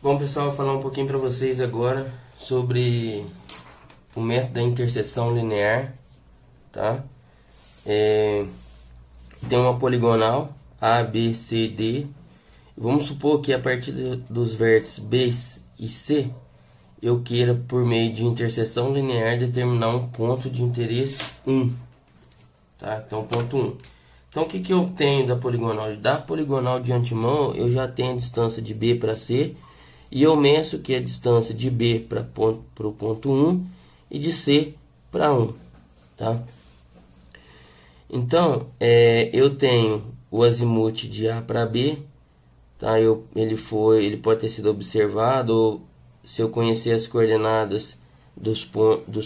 Bom, pessoal, vou falar um pouquinho para vocês agora sobre o método da interseção linear, tá? Tem uma poligonal A, B, C, D. Vamos supor que a partir dos vértices B e C eu queira, por meio de interseção linear, determinar um ponto de interesse 1, tá? Então, ponto 1. Então, o que que eu tenho da poligonal? Da poligonal de antemão, eu já tenho a distância de B para C, e eu meço que é a distância de B para o ponto 1 e de C para 1, tá? Então, eu tenho o azimuth de A para B, tá? Ele pode ter sido observado, ou se eu conhecer as coordenadas dos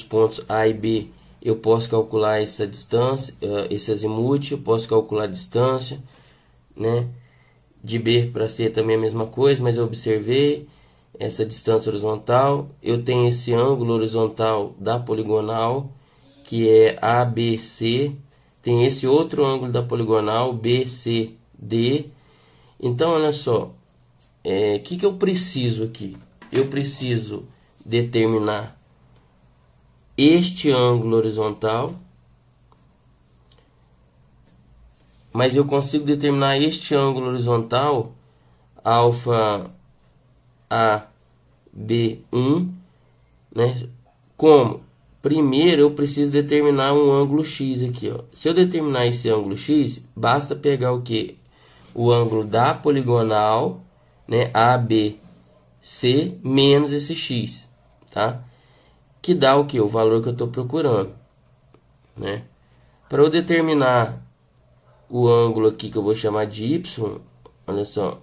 pontos A e B, eu posso calcular essa distância, esse azimuth, eu posso calcular a distância, né? De B para C também é a mesma coisa, mas eu observei essa distância horizontal. Eu tenho esse ângulo horizontal da poligonal, que é ABC. Tem esse outro ângulo da poligonal, BCD. Então, olha só, o que eu preciso aqui? Eu preciso determinar este ângulo horizontal, mas eu consigo determinar este ângulo horizontal, alfa A, B1, né? Como? Primeiro eu preciso determinar um ângulo x aqui, ó. Se eu determinar esse ângulo x, basta pegar o que? O ângulo da poligonal, né? ABC menos esse x, tá? Que dá o que? O valor que eu estou procurando, né? Para eu determinar o ângulo aqui que eu vou chamar de y, olha só,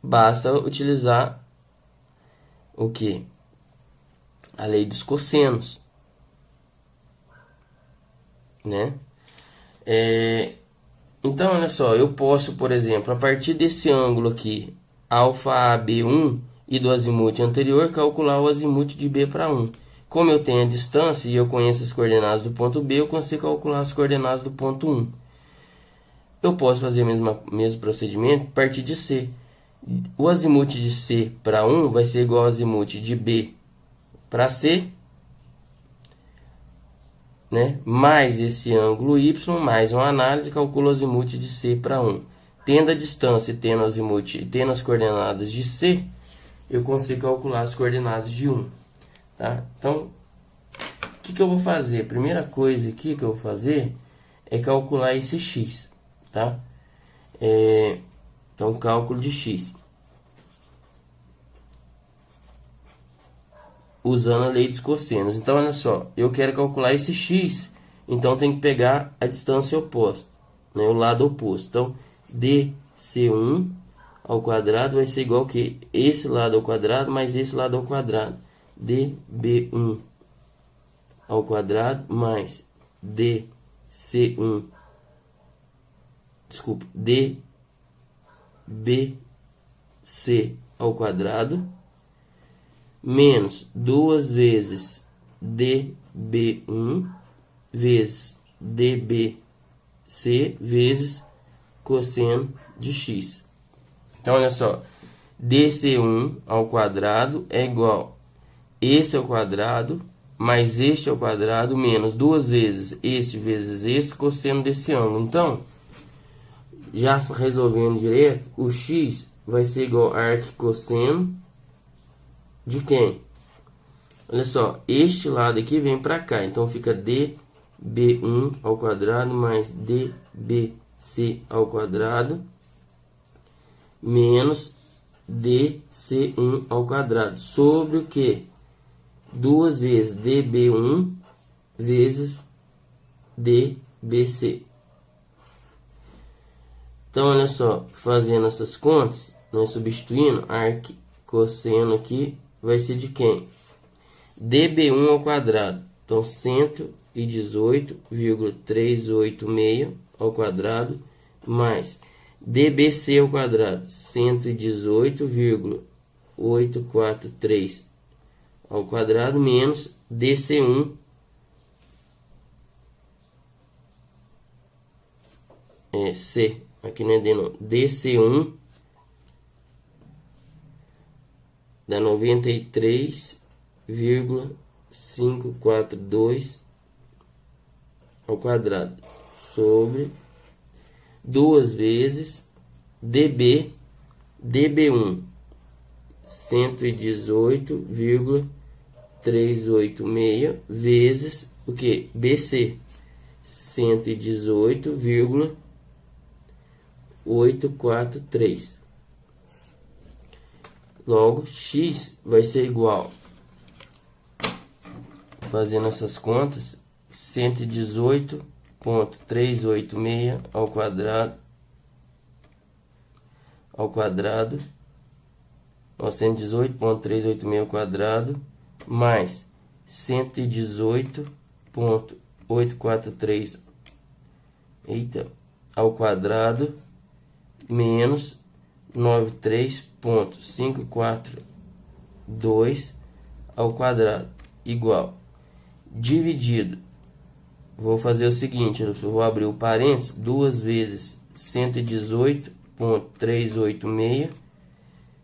basta utilizar o que? A lei dos cossenos, né? Então, olha só, eu posso, por exemplo, a partir desse ângulo aqui, alfa AB1 e do azimuth anterior, calcular o azimuth de B para 1. Como eu tenho a distância e eu conheço as coordenadas do ponto B, eu consigo calcular as coordenadas do ponto 1. Eu posso fazer o mesmo procedimento a partir de C. O azimuth de C para 1 vai ser igual ao azimuth de B para C, né? Mais esse ângulo y, mais uma análise, calcula o azimuth de C para 1. Tendo a distância e tendo o azimuth, tendo as coordenadas de C, eu consigo calcular as coordenadas de 1. Tá? Então, o que eu vou fazer? A primeira coisa aqui que eu vou fazer é calcular esse x. Tá? Então, cálculo de x. Usando a lei dos cossenos. Então, olha só, eu quero calcular esse x, então tem que pegar a distância oposta, né, o lado oposto. Então, dc1 ao quadrado vai ser igual que esse lado ao quadrado mais esse lado ao quadrado. db1 ao quadrado mais dc1, desculpa, dbc ao quadrado menos 2 vezes db1 vezes dbc vezes cosseno de x. Então, olha só, dc1 ao quadrado é igual esse ao quadrado mais este ao quadrado menos 2 vezes esse cosseno desse ângulo. Então, já resolvendo direto, o x vai ser igual a arquicosseno de quem? Olha só, este lado aqui vem para cá, então fica db1 ao quadrado mais dbc ao quadrado menos dc1 ao quadrado sobre o que? 2 vezes db1 vezes dbc. Então, olha só, fazendo essas contas, nós substituindo, arquicosseno aqui vai ser de quem? db1 ao quadrado, então 118,386 ao quadrado, mais dbc ao quadrado, 118,843 ao quadrado, menos dc1, C, aqui não é D não, dc1 dá 93,542 ao quadrado sobre 2 vezes dB1 118,386 vezes o que? BC 118,843. Logo, x vai ser igual, fazendo essas contas, 118,386 ao quadrado, 118,386 ao quadrado, mais 118,843 ao quadrado, menos 93,542 ao quadrado, igual, dividido, vou fazer o seguinte, eu vou abrir o parênteses, 2 vezes 118,386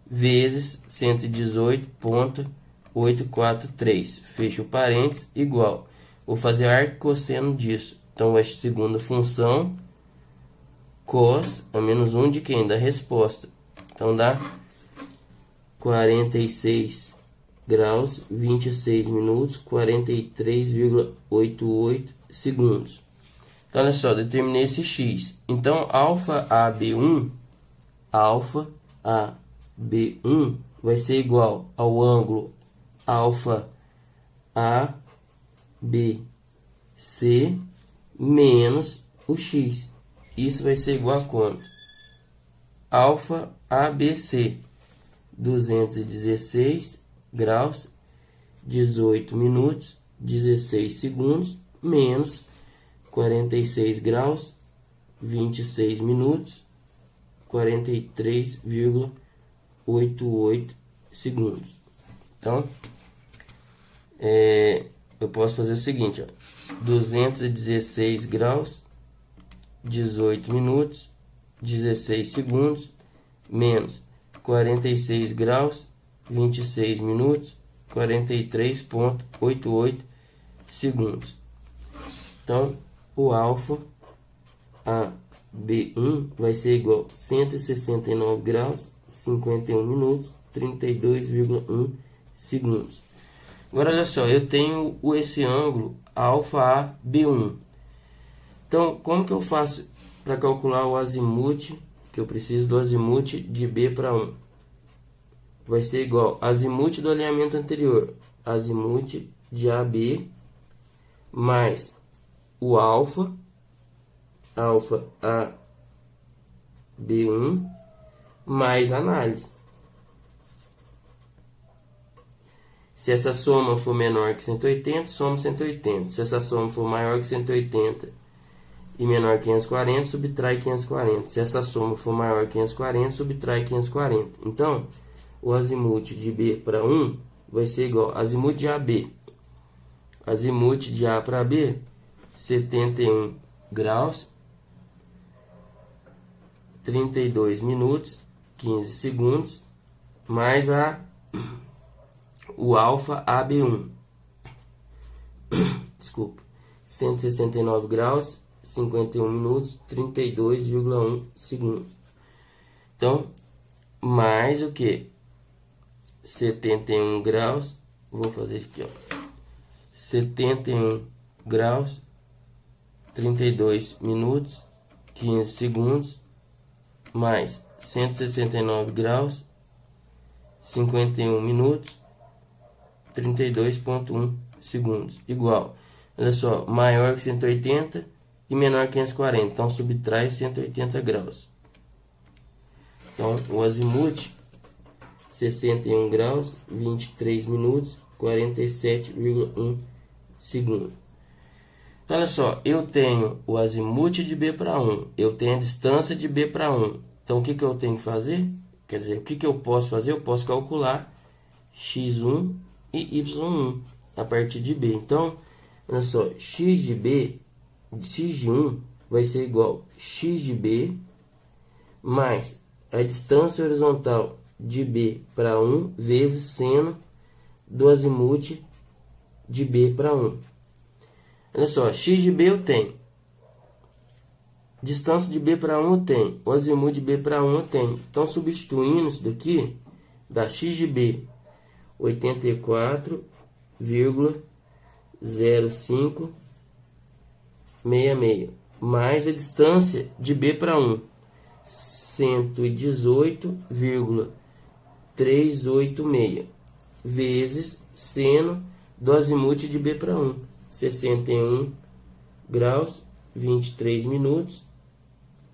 vezes 118,843, fecho o parênteses, igual, vou fazer arco e cosseno disso, então vai ser segunda função, cos a menos 1 de quem? Da resposta. Então dá 46 graus, 26 minutos, 43,88 segundos. Então olha só, determinei esse x. Então alfa AB1 vai ser igual ao ângulo alfa ABC menos o x. Isso vai ser igual a quanto? Alfa ABC, 216 graus, 18 minutos, 16 segundos, menos 46 graus, 26 minutos, 43,88 segundos. Então, eu posso fazer o seguinte, ó, 216 graus, 18 minutos, 16 segundos, menos 46 graus, 26 minutos, 43,88 segundos. Então, o alfa AB1 vai ser igual a 169 graus, 51 minutos, 32,1 segundos. Agora, olha só, eu tenho esse ângulo alfa AB1. Então, como que eu faço para calcular o azimuth, que eu preciso do azimuth de B para 1? Vai ser igual azimuth do alinhamento anterior, azimuth de AB, mais o alfa AB1, mais análise. Se essa soma for menor que 180, soma 180. Se essa soma for maior que 180 e menor que 540, subtrai 540. Se essa soma for maior que 540, subtrai 540. Então, o azimuth de B para 1 vai ser igual a azimuth de AB. Azimuth de A para B, 71 graus, 32 minutos, 15 segundos, mais o alfa AB1. Desculpa. 169 graus, 51 minutos, 32,1 segundos. Então, mais o que? 71 graus, vou fazer aqui, ó. 71 graus, 32 minutos, 15 segundos, mais 169 graus, 51 minutos, 32,1 segundos, igual, olha só, maior que 180 e menor que 540, então subtrai 180 graus. Então, o azimuth, 61 graus, 23 minutos, 47,1 segundos. Então, olha só, eu tenho o azimuth de B para 1, eu tenho a distância de B para 1. Então, o que eu tenho que fazer? Quer dizer, o que eu posso fazer? Eu posso calcular x1 e y1 a partir de B. Então, olha só, x de 1 vai ser igual a x de B mais a distância horizontal de B para 1 vezes seno do azimuth de B para 1. Olha só, x de B eu tenho. Distância de B para 1 eu tenho. O azimuth de B para 1 eu tenho. Então, substituindo isso daqui, dá x de B 84,0566 mais a distância de B para 1, 118,386 vezes seno do azimuth de B para 1, 61 graus, 23 minutos,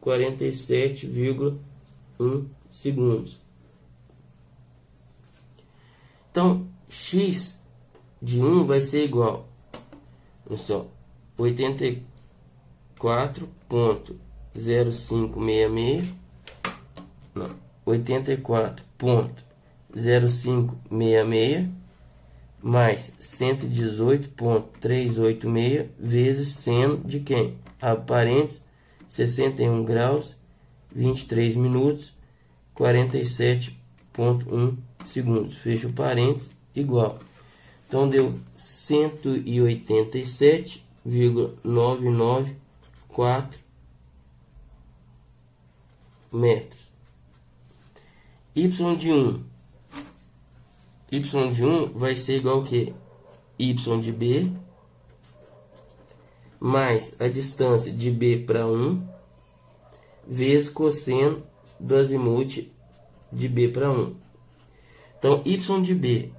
47,1 segundos. Então, x de 1 vai ser igual, olha só, 84,0566, não, 84,0566 mais 118,386 vezes seno de quem? Abre parênteses, 61 graus, 23 minutos, 47,1 segundos. Fecha o parênteses, igual. Então, deu 187,994 metros. Y de 1. Y de 1 vai ser igual a quê? Y de B mais a distância de B para 1 vezes cosseno do azimuth de B para 1. Então, Y de B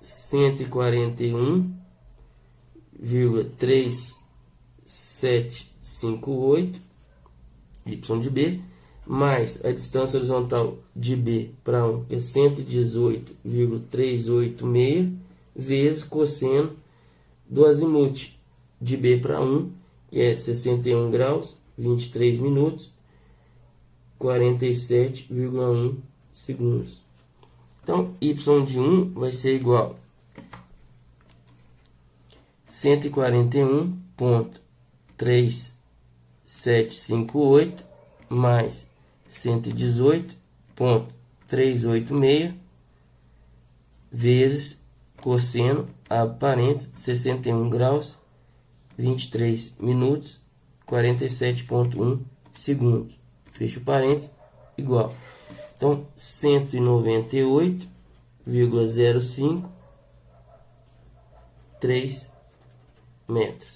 141,3758 Y de B mais a distância horizontal de B para 1, que é 118,386 vezes cosseno do azimuth de B para 1, que é 61 graus, 23 minutos, 47,1 segundos. Então, Y de 1 vai ser igual a 141,3758 mais 118,386 vezes cosseno, abre parênteses, 61 graus, 23 minutos, 47,1 segundos. Fecha o parênteses, igual. Então, 198,053 metros.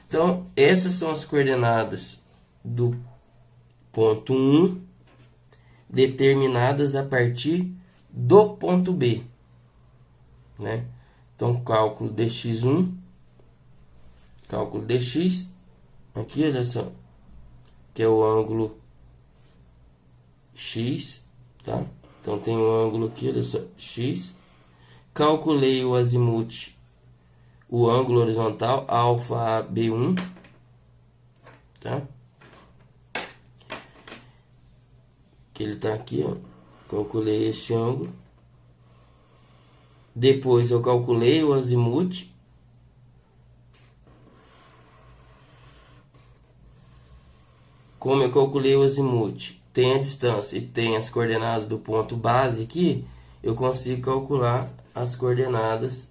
Então, essas são as coordenadas do ponto 1, determinadas a partir do ponto B, né? Então, cálculo dx1, cálculo dx, aqui, olha só, que é o ângulo x, tá? Então, tem um ângulo aqui, olha só, x. Calculei o azimuth, o ângulo horizontal, alfa AB1, tá? Que ele tá aqui, ó. Calculei este ângulo. Depois eu calculei o azimuth. Como eu calculei o azimuth, tem a distância e tem as coordenadas do ponto base aqui, eu consigo calcular as coordenadas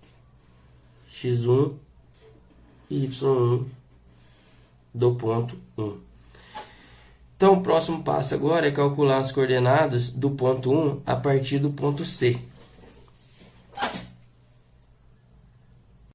x1 e y1 do ponto 1. Então, o próximo passo agora é calcular as coordenadas do ponto 1 a partir do ponto C.